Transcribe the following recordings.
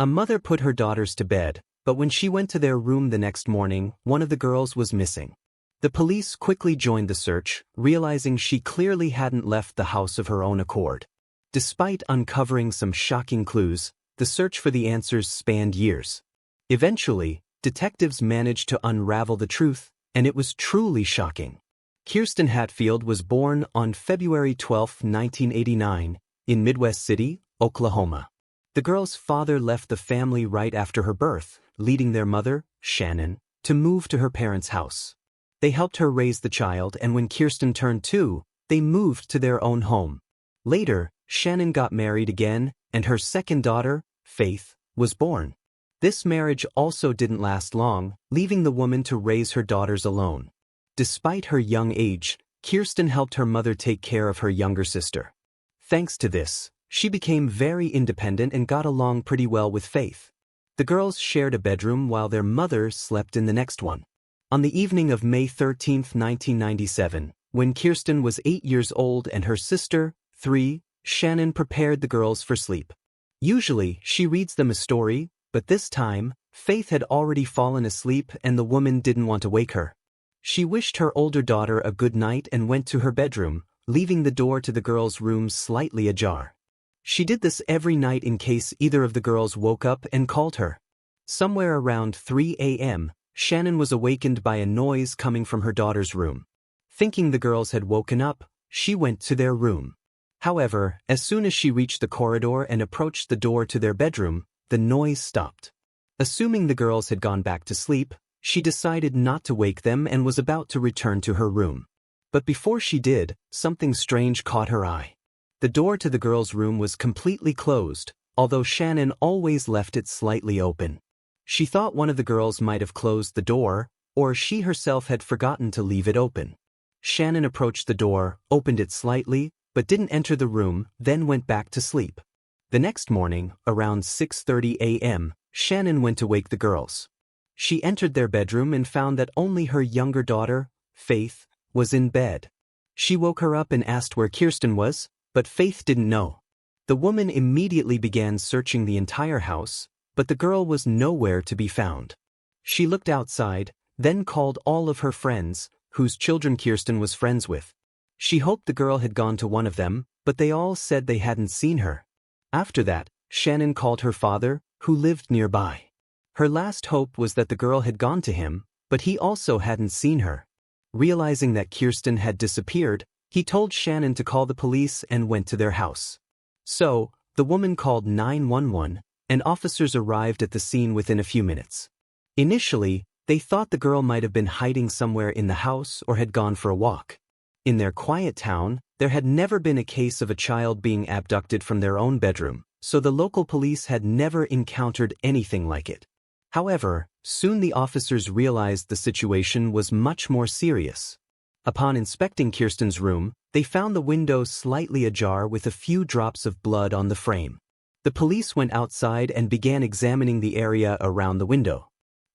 A mother put her daughters to bed, but when she went to their room the next morning, one of the girls was missing. The police quickly joined the search, realizing she clearly hadn't left the house of her own accord. Despite uncovering some shocking clues, the search for the answers spanned years. Eventually, detectives managed to unravel the truth, and it was truly shocking. Kirsten Hatfield was born on February 12, 1989, in Midwest City, Oklahoma. The girl's father left the family right after her birth, leading their mother, Shannon, to move to her parents' house. They helped her raise the child, and when Kirsten turned 2, they moved to their own home. Later, Shannon got married again, and her second daughter, Faith, was born. This marriage also didn't last long, leaving the woman to raise her daughters alone. Despite her young age, Kirsten helped her mother take care of her younger sister. Thanks to this, she became very independent and got along pretty well with Faith. The girls shared a bedroom while their mother slept in the next one. On the evening of May 13, 1997, when Kirsten was 8 years old and her sister, 3, Shannon prepared the girls for sleep. Usually, she reads them a story, but this time, Faith had already fallen asleep and the woman didn't want to wake her. She wished her older daughter a good night and went to her bedroom, leaving the door to the girls' room slightly ajar. She did this every night in case either of the girls woke up and called her. Somewhere around 3 a.m., Shannon was awakened by a noise coming from her daughter's room. Thinking the girls had woken up, she went to their room. However, as soon as she reached the corridor and approached the door to their bedroom, the noise stopped. Assuming the girls had gone back to sleep, she decided not to wake them and was about to return to her room. But before she did, something strange caught her eye. The door to the girls' room was completely closed, although Shannon always left it slightly open. She thought one of the girls might have closed the door, or she herself had forgotten to leave it open. Shannon approached the door, opened it slightly, but didn't enter the room, then went back to sleep. The next morning, around 6:30 a.m., Shannon went to wake the girls. She entered their bedroom and found that only her younger daughter, Faith, was in bed. She woke her up and asked where Kirsten was, but Faith didn't know. The woman immediately began searching the entire house, but the girl was nowhere to be found. She looked outside, then called all of her friends, whose children Kirsten was friends with. She hoped the girl had gone to one of them, but they all said they hadn't seen her. After that, Shannon called her father, who lived nearby. Her last hope was that the girl had gone to him, but he also hadn't seen her. Realizing that Kirsten had disappeared, he told Shannon to call the police and went to their house. So, the woman called 911, and officers arrived at the scene within a few minutes. Initially, they thought the girl might have been hiding somewhere in the house or had gone for a walk. In their quiet town, there had never been a case of a child being abducted from their own bedroom, so the local police had never encountered anything like it. However, soon the officers realized the situation was much more serious. Upon inspecting Kirsten's room, they found the window slightly ajar with a few drops of blood on the frame. The police went outside and began examining the area around the window.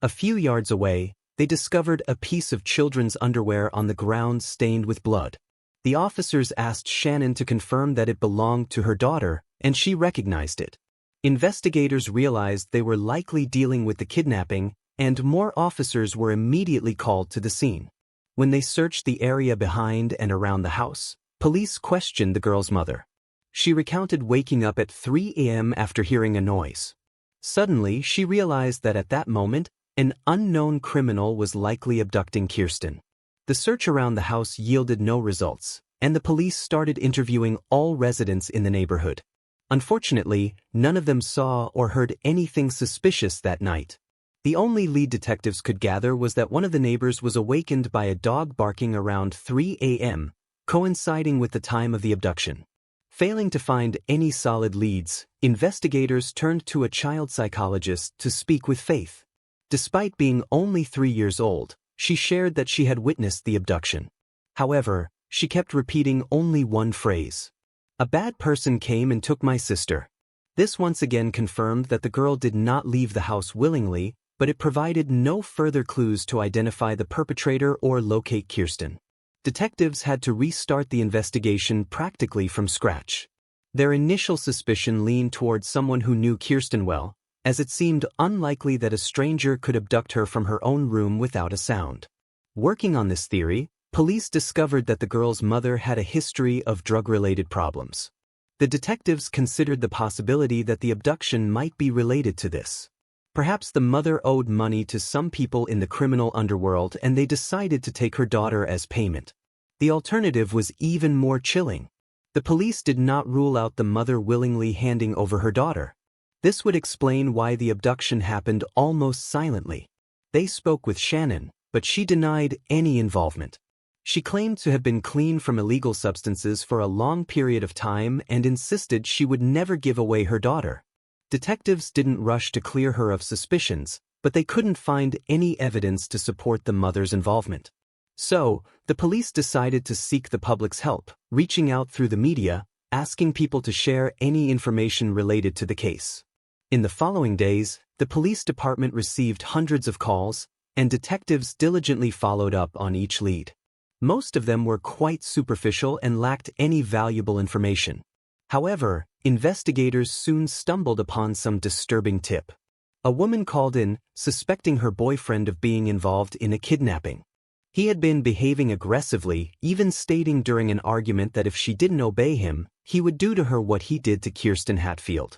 A few yards away, they discovered a piece of children's underwear on the ground stained with blood. The officers asked Shannon to confirm that it belonged to her daughter, and she recognized it. Investigators realized they were likely dealing with the kidnapping, and more officers were immediately called to the scene. When they searched the area behind and around the house, police questioned the girl's mother. She recounted waking up at 3 a.m. after hearing a noise. Suddenly, she realized that at that moment, an unknown criminal was likely abducting Kirsten. The search around the house yielded no results, and the police started interviewing all residents in the neighborhood. Unfortunately, none of them saw or heard anything suspicious that night. The only lead detectives could gather was that one of the neighbors was awakened by a dog barking around 3 a.m., coinciding with the time of the abduction. Failing to find any solid leads, investigators turned to a child psychologist to speak with Faith. Despite being only 3 years old, she shared that she had witnessed the abduction. However, she kept repeating only one phrase. "A bad person came and took my sister." This once again confirmed that the girl did not leave the house willingly, but it provided no further clues to identify the perpetrator or locate Kirsten. Detectives had to restart the investigation practically from scratch. Their initial suspicion leaned towards someone who knew Kirsten well, as it seemed unlikely that a stranger could abduct her from her own room without a sound. Working on this theory, police discovered that the girl's mother had a history of drug-related problems. The detectives considered the possibility that the abduction might be related to this. Perhaps the mother owed money to some people in the criminal underworld and they decided to take her daughter as payment. The alternative was even more chilling. The police did not rule out the mother willingly handing over her daughter. This would explain why the abduction happened almost silently. They spoke with Shannon, but she denied any involvement. She claimed to have been clean from illegal substances for a long period of time and insisted she would never give away her daughter. Detectives didn't rush to clear her of suspicions, but they couldn't find any evidence to support the mother's involvement. So, the police decided to seek the public's help, reaching out through the media, asking people to share any information related to the case. In the following days, the police department received hundreds of calls, and detectives diligently followed up on each lead. Most of them were quite superficial and lacked any valuable information. However, investigators soon stumbled upon some disturbing tip. A woman called in, suspecting her boyfriend of being involved in a kidnapping. He had been behaving aggressively, even stating during an argument that if she didn't obey him, he would do to her what he did to Kirsten Hatfield.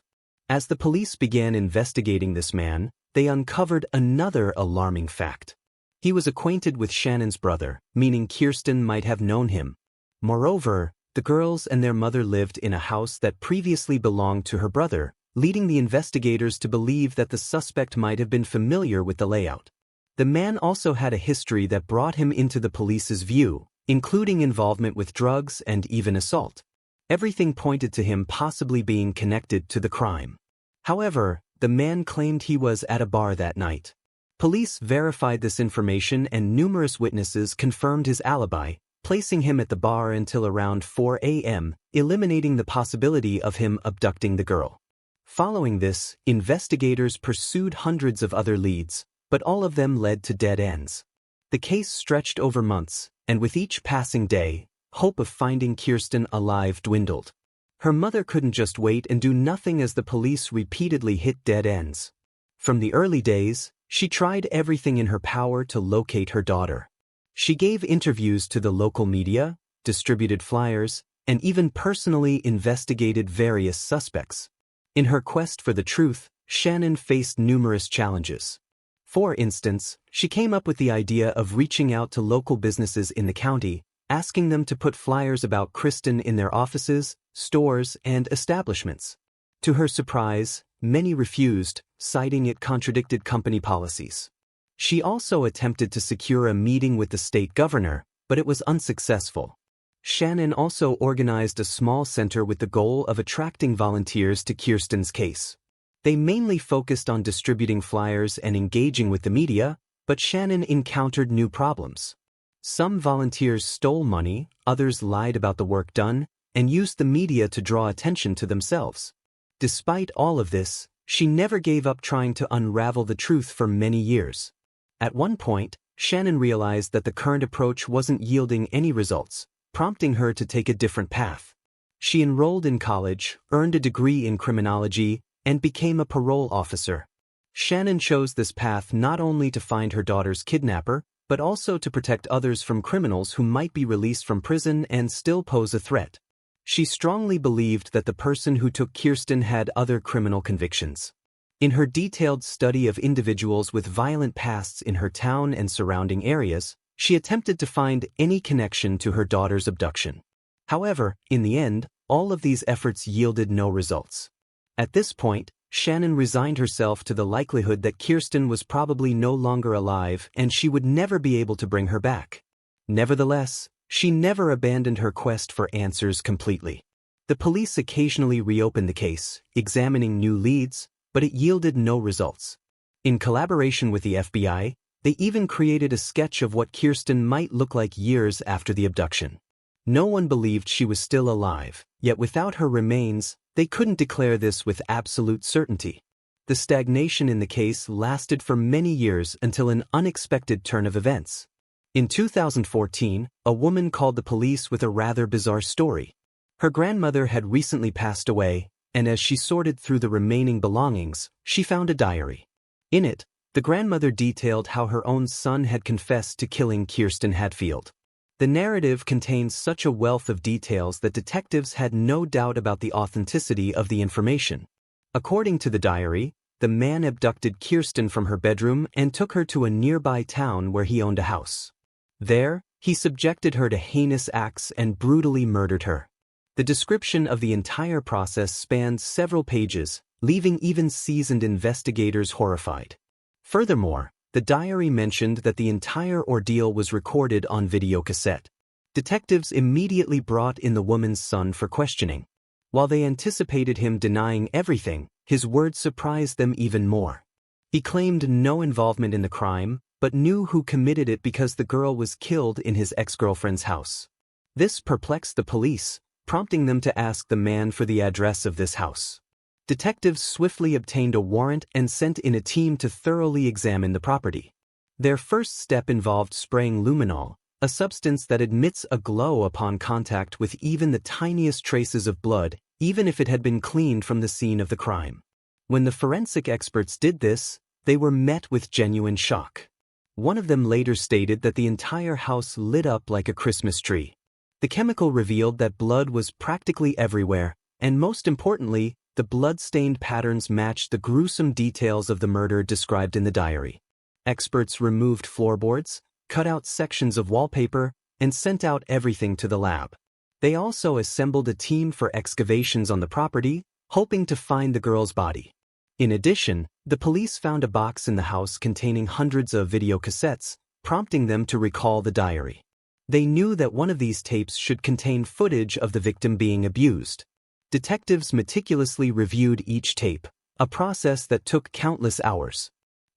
As the police began investigating this man, they uncovered another alarming fact. He was acquainted with Shannon's brother, meaning Kirsten might have known him. Moreover, the girls and their mother lived in a house that previously belonged to her brother, leading the investigators to believe that the suspect might have been familiar with the layout. The man also had a history that brought him into the police's view, including involvement with drugs and even assault. Everything pointed to him possibly being connected to the crime. However, the man claimed he was at a bar that night. Police verified this information and numerous witnesses confirmed his alibi, placing him at the bar until around 4 a.m., eliminating the possibility of him abducting the girl. Following this, investigators pursued hundreds of other leads, but all of them led to dead ends. The case stretched over months, and with each passing day, hope of finding Kirsten alive dwindled. Her mother couldn't just wait and do nothing as the police repeatedly hit dead ends. From the early days, she tried everything in her power to locate her daughter. She gave interviews to the local media, distributed flyers, and even personally investigated various suspects. In her quest for the truth, Shannon faced numerous challenges. For instance, she came up with the idea of reaching out to local businesses in the county, asking them to put flyers about Kirsten in their offices, stores, and establishments. To her surprise, many refused, citing it contradicted company policies. She also attempted to secure a meeting with the state governor, but it was unsuccessful. Shannon also organized a small center with the goal of attracting volunteers to Kirsten's case. They mainly focused on distributing flyers and engaging with the media, but Shannon encountered new problems. Some volunteers stole money, others lied about the work done, and used the media to draw attention to themselves. Despite all of this, she never gave up trying to unravel the truth for many years. At one point, Shannon realized that the current approach wasn't yielding any results, prompting her to take a different path. She enrolled in college, earned a degree in criminology, and became a parole officer. Shannon chose this path not only to find her daughter's kidnapper, but also to protect others from criminals who might be released from prison and still pose a threat. She strongly believed that the person who took Kirsten had other criminal convictions. In her detailed study of individuals with violent pasts in her town and surrounding areas, she attempted to find any connection to her daughter's abduction. However, in the end, all of these efforts yielded no results. At this point, Shannon resigned herself to the likelihood that Kirsten was probably no longer alive and she would never be able to bring her back. Nevertheless, she never abandoned her quest for answers completely. The police occasionally reopened the case, examining new leads, but it yielded no results. In collaboration with the FBI, they even created a sketch of what Kirsten might look like years after the abduction. No one believed she was still alive, yet without her remains, they couldn't declare this with absolute certainty. The stagnation in the case lasted for many years until an unexpected turn of events. In 2014, a woman called the police with a rather bizarre story. Her grandmother had recently passed away, and as she sorted through the remaining belongings, she found a diary. In it, the grandmother detailed how her own son had confessed to killing Kirsten Hadfield. The narrative contains such a wealth of details that detectives had no doubt about the authenticity of the information. According to the diary, the man abducted Kirsten from her bedroom and took her to a nearby town where he owned a house. There, he subjected her to heinous acts and brutally murdered her. The description of the entire process spans several pages, leaving even seasoned investigators horrified. Furthermore, the diary mentioned that the entire ordeal was recorded on videocassette. Detectives immediately brought in the woman's son for questioning. While they anticipated him denying everything, his words surprised them even more. He claimed no involvement in the crime, but knew who committed it because the girl was killed in his ex-girlfriend's house. This perplexed the police, prompting them to ask the man for the address of this house. Detectives swiftly obtained a warrant and sent in a team to thoroughly examine the property. Their first step involved spraying luminol, a substance that emits a glow upon contact with even the tiniest traces of blood, even if it had been cleaned from the scene of the crime. When the forensic experts did this, they were met with genuine shock. One of them later stated that the entire house lit up like a Christmas tree. The chemical revealed that blood was practically everywhere, and most importantly, the blood-stained patterns matched the gruesome details of the murder described in the diary. Experts removed floorboards, cut out sections of wallpaper, and sent out everything to the lab. They also assembled a team for excavations on the property, hoping to find the girl's body. In addition, the police found a box in the house containing hundreds of videocassettes, prompting them to recall the diary. They knew that one of these tapes should contain footage of the victim being abused. Detectives meticulously reviewed each tape, a process that took countless hours.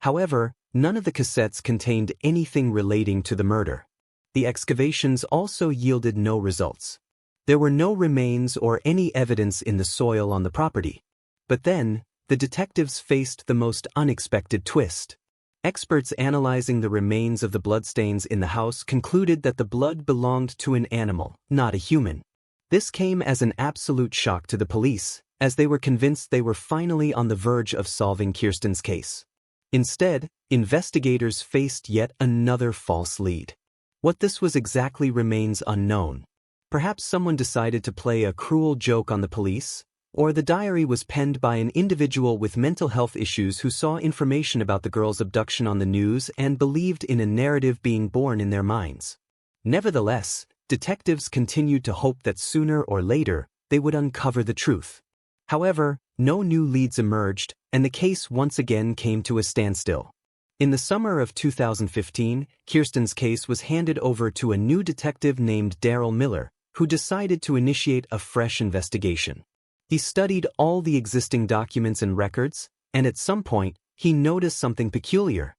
However, none of the cassettes contained anything relating to the murder. The excavations also yielded no results. There were no remains or any evidence in the soil on the property. But then, the detectives faced the most unexpected twist. Experts analyzing the remains of the bloodstains in the house concluded that the blood belonged to an animal, not a human. This came as an absolute shock to the police, as they were convinced they were finally on the verge of solving Kirsten's case. Instead, investigators faced yet another false lead. What this was exactly remains unknown. Perhaps someone decided to play a cruel joke on the police, or the diary was penned by an individual with mental health issues who saw information about the girl's abduction on the news and believed in a narrative being born in their minds. Nevertheless, detectives continued to hope that sooner or later, they would uncover the truth. However, no new leads emerged, and the case once again came to a standstill. In the summer of 2015, Kirsten's case was handed over to a new detective named Daryl Miller, who decided to initiate a fresh investigation. He studied all the existing documents and records, and at some point, he noticed something peculiar.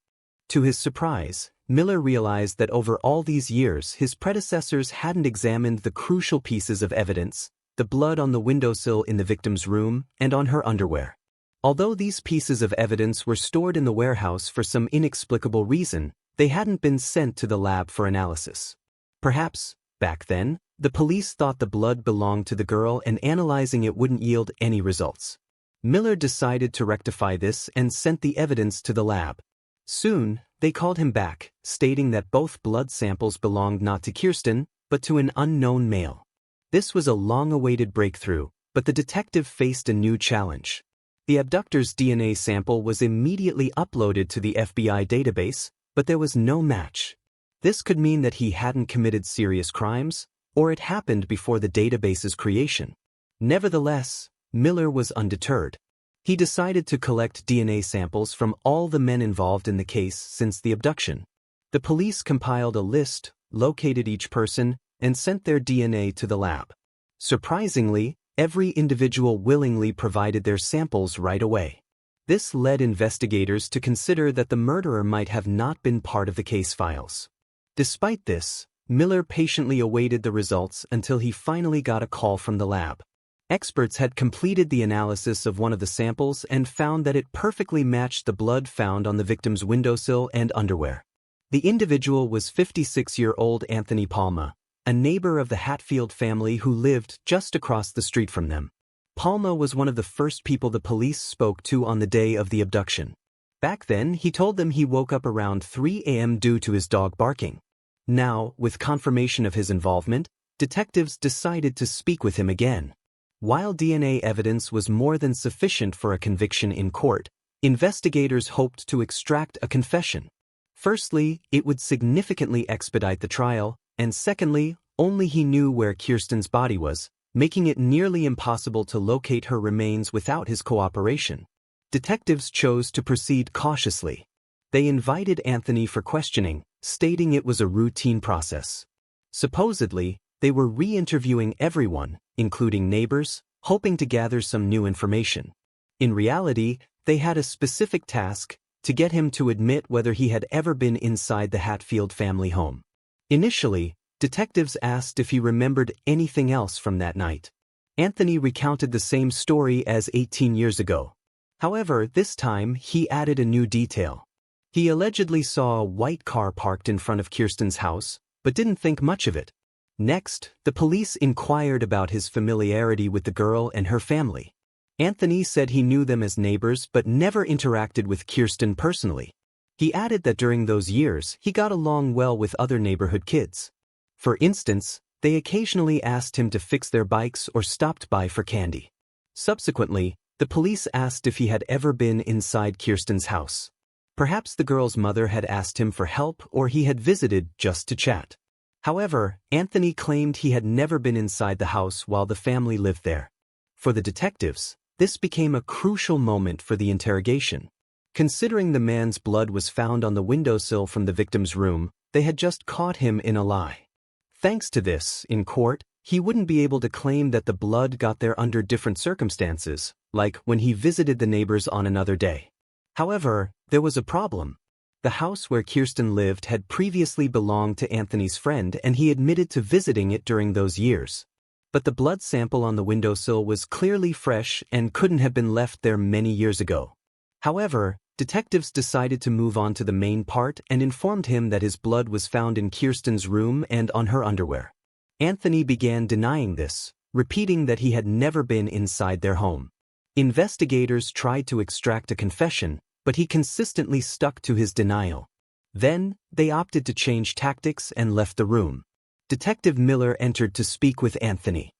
To his surprise, Miller realized that over all these years his predecessors hadn't examined the crucial pieces of evidence, the blood on the windowsill in the victim's room and on her underwear. Although these pieces of evidence were stored in the warehouse for some inexplicable reason, they hadn't been sent to the lab for analysis. Perhaps, back then, the police thought the blood belonged to the girl and analyzing it wouldn't yield any results. Miller decided to rectify this and sent the evidence to the lab. Soon, they called him back, stating that both blood samples belonged not to Kirsten, but to an unknown male. This was a long-awaited breakthrough, but the detective faced a new challenge. The abductor's DNA sample was immediately uploaded to the FBI database, but there was no match. This could mean that he hadn't committed serious crimes, or it happened before the database's creation. Nevertheless, Miller was undeterred. He decided to collect DNA samples from all the men involved in the case since the abduction. The police compiled a list, located each person, and sent their DNA to the lab. Surprisingly, every individual willingly provided their samples right away. This led investigators to consider that the murderer might have not been part of the case files. Despite this, Miller patiently awaited the results until he finally got a call from the lab. Experts had completed the analysis of one of the samples and found that it perfectly matched the blood found on the victim's windowsill and underwear. The individual was 56-year-old Anthony Palma, a neighbor of the Hatfield family who lived just across the street from them. Palma was one of the first people the police spoke to on the day of the abduction. Back then, he told them he woke up around 3 a.m. due to his dog barking. Now, with confirmation of his involvement, detectives decided to speak with him again. While DNA evidence was more than sufficient for a conviction in court, investigators hoped to extract a confession. Firstly, it would significantly expedite the trial, and secondly, only he knew where Kirsten's body was, making it nearly impossible to locate her remains without his cooperation. Detectives chose to proceed cautiously. They invited Anthony for questioning, stating it was a routine process. Supposedly, they were re-interviewing everyone, including neighbors, hoping to gather some new information. In reality, they had a specific task: to get him to admit whether he had ever been inside the Hatfield family home. Initially, detectives asked if he remembered anything else from that night. Anthony recounted the same story as 18 years ago. However, this time he added a new detail. He allegedly saw a white car parked in front of Kirsten's house, but didn't think much of it. Next, the police inquired about his familiarity with the girl and her family. Anthony said he knew them as neighbors but never interacted with Kirsten personally. He added that during those years he got along well with other neighborhood kids. For instance, they occasionally asked him to fix their bikes or stopped by for candy. Subsequently, the police asked if he had ever been inside Kirsten's house. Perhaps the girl's mother had asked him for help or he had visited just to chat. However, Anthony claimed he had never been inside the house while the family lived there. For the detectives, this became a crucial moment for the interrogation. Considering the man's blood was found on the windowsill from the victim's room, they had just caught him in a lie. Thanks to this, in court, he wouldn't be able to claim that the blood got there under different circumstances, like when he visited the neighbors on another day. However, there was a problem. The house where Kirsten lived had previously belonged to Anthony's friend and he admitted to visiting it during those years. But the blood sample on the windowsill was clearly fresh and couldn't have been left there many years ago. However, detectives decided to move on to the main part and informed him that his blood was found in Kirsten's room and on her underwear. Anthony began denying this, repeating that he had never been inside their home. Investigators tried to extract a confession, but he consistently stuck to his denial. Then, they opted to change tactics and left the room. Detective Miller entered to speak with Anthony.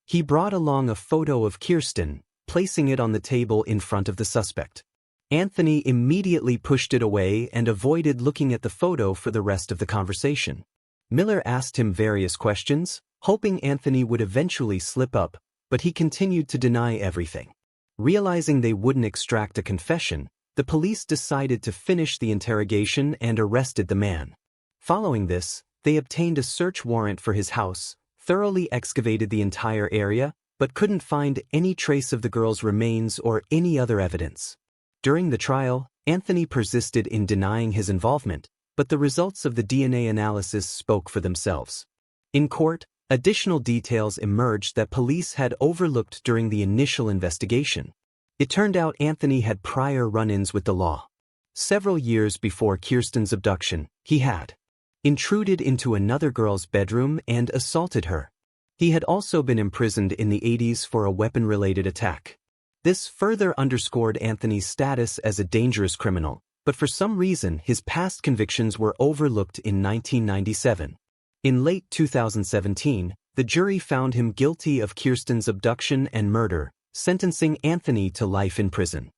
He brought along a photo of Kirsten, placing it on the table in front of the suspect. Anthony immediately pushed it away and avoided looking at the photo for the rest of the conversation. Miller asked him various questions, hoping Anthony would eventually slip up, but he continued to deny everything. Realizing they wouldn't extract a confession, the police decided to finish the interrogation and arrested the man. Following this, they obtained a search warrant for his house, thoroughly excavated the entire area, but couldn't find any trace of the girl's remains or any other evidence. During the trial, Anthony persisted in denying his involvement, but the results of the DNA analysis spoke for themselves. In court, additional details emerged that police had overlooked during the initial investigation. It turned out Anthony had prior run-ins with the law. Several years before Kirsten's abduction, he had intruded into another girl's bedroom and assaulted her. He had also been imprisoned in the 80s for a weapon-related attack. This further underscored Anthony's status as a dangerous criminal, but for some reason his past convictions were overlooked in 1997. In late 2017, the jury found him guilty of Kirsten's abduction and murder, sentencing Anthony to life in prison.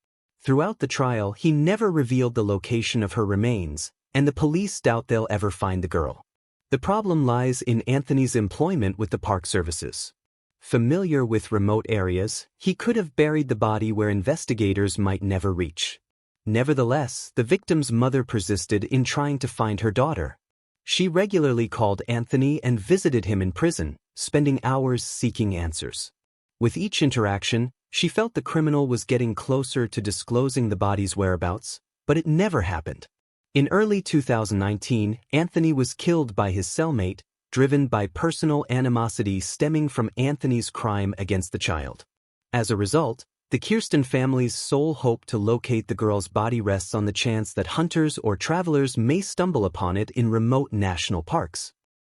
Throughout the trial, he never revealed the location of her remains, and the police doubt they'll ever find the girl. The problem lies in Anthony's employment with the Park Services. Familiar with remote areas, he could have buried the body where investigators might never reach. Nevertheless, the victim's mother persisted in trying to find her daughter. She regularly called Anthony and visited him in prison, spending hours seeking answers. With each interaction, she felt the criminal was getting closer to disclosing the body's whereabouts, but it never happened. In early 2019, Anthony was killed by his cellmate, driven by personal animosity stemming from Anthony's crime against the child. As a result, the Kirsten family's sole hope to locate the girl's body rests on the chance that hunters or travelers may stumble upon it in remote national parks.